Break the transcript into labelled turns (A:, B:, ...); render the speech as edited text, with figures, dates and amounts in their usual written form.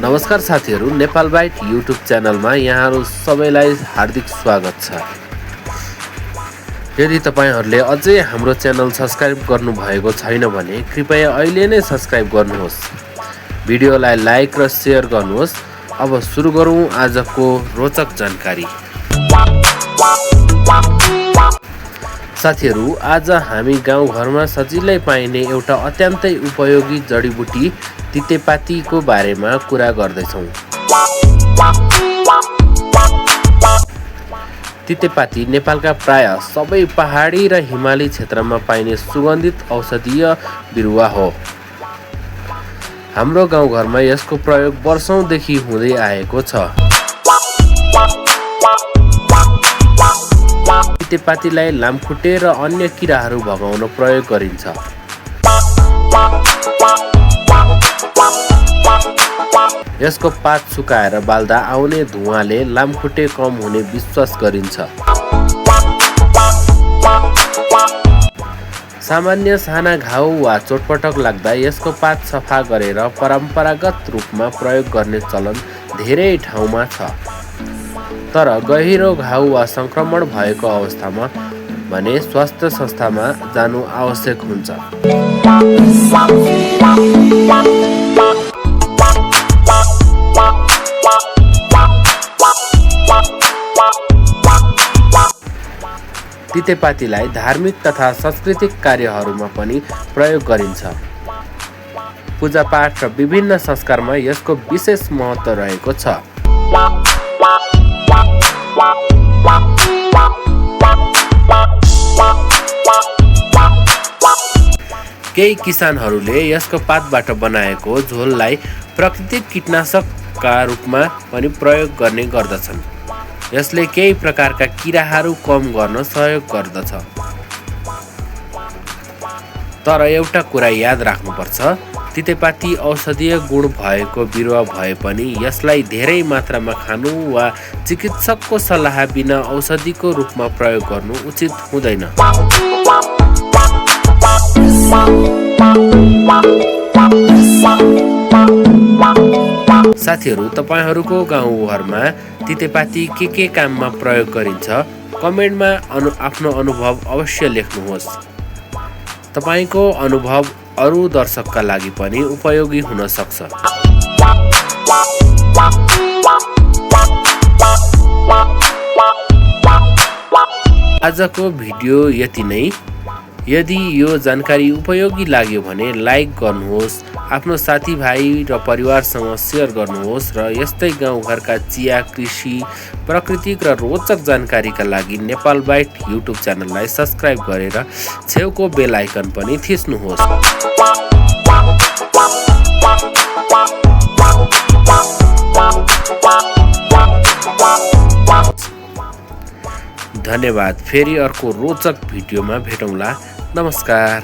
A: नमस्कार साथीहरू, Nepal bite YouTube च्यानलमा यहाँहरू सबैलाई हार्दिक स्वागत छ। यदि तपाईहरूले अझै हाम्रो च्यानल सब्स्क्राइब गर्नुभएको छैन भने कृपया अहिले नै सब्स्क्राइब गर्नुहोस्। भिडियोलाई लाइक र सेयर गर्नुहोस्। अब सुरु गरौँ आजको रोचक जानकारी। साथीहरू, आज हामी गाउँघरमा सजिलै पाइने एउटा अत्यन्तै उपयोगी जडीबुटी तितेपातीको बारेमा कुरा गर्दैछौँ। तितेपाती नेपालका प्राय सबै पहाडी र हिमाली क्षेत्रमा पाइने सुगन्धित औषधीय बिरुवा हो। हाम्रो गाउँघरमा यसको प्रयोग वर्षौंदेखि हुँदै आएको छ। तितेपातीलाई लामखुट्टे र अन्य किराहरू भगाउन प्रयोग गरिन्छ। यसको पात सुकाएर बाल्दा आउने धुवाँले लामखुट्टे कम हुने विश्वास गरिन्छ। सामान्य साना घाउ वा चोटपटक लाग्दा यसको पात सफा गरेर परम्परागत रूपमा प्रयोग गर्ने चलन धेरै ठाउँमा छ। तर गहिरो घाउ वा संक्रमण भएको अवस्थामा भने स्वास्थ्य संस्थामा जानु आवश्यक हुन्छ। तितेपातीलाई धार्मिक तथा सांस्कृतिक कार्यहरूमा पनि प्रयोग गरिन्छ। पूजापाठ र विभिन्न संस्कारमा यसको विशेष महत्त्व रहेको छ। केही किसानहरूले यसको पातबाट बनाएको झोललाई प्राकृतिक कीटनाशकका रूपमा पनि प्रयोग गर्ने गर्दछन्। यसले केही प्रकारका किराहरू कम गर्न सहयोग गर्दछ। तर एउटा कुरा याद राख्नुपर्छ, तितेपाती औषधीय गुण भएको बिरुवा भए पनि यसलाई धेरै मात्रामा खानु वा चिकित्सकको सल्लाह बिना औषधिको रूपमा प्रयोग गर्नु उचित हुँदैन। साथीहरू, तपाईहरूको गाउँघरमा तितेपाती के काममा प्रयोग गरिन्छ? कमेन्टमा आफ्नो अनुभव अवश्य लेख्नुहोस्। तपाईको अनुभव अरू दर्शकका लागि पनि उपयोगी हुन सक्छ। आजको भिडियो यति नै। यदि यो जानकारी उपयोगी लाग्यो भने लाइक गर्नुहोस्, आफ्नो साथीभाइ र परिवारसँग सेयर गर्नुहोस् र यस्तै गाउँघरका चिया, कृषि, प्राकृतिक र रोचक जानकारीका लागि नेपाल बाइट युट्युब च्यानललाई सब्स्क्राइब गरेर छेउको बेल आइकन पनि थिच्नुहोस्। धन्यवाद। फेरि अर्को रोचक भिडियोमा भेटौँला। नमस्कार।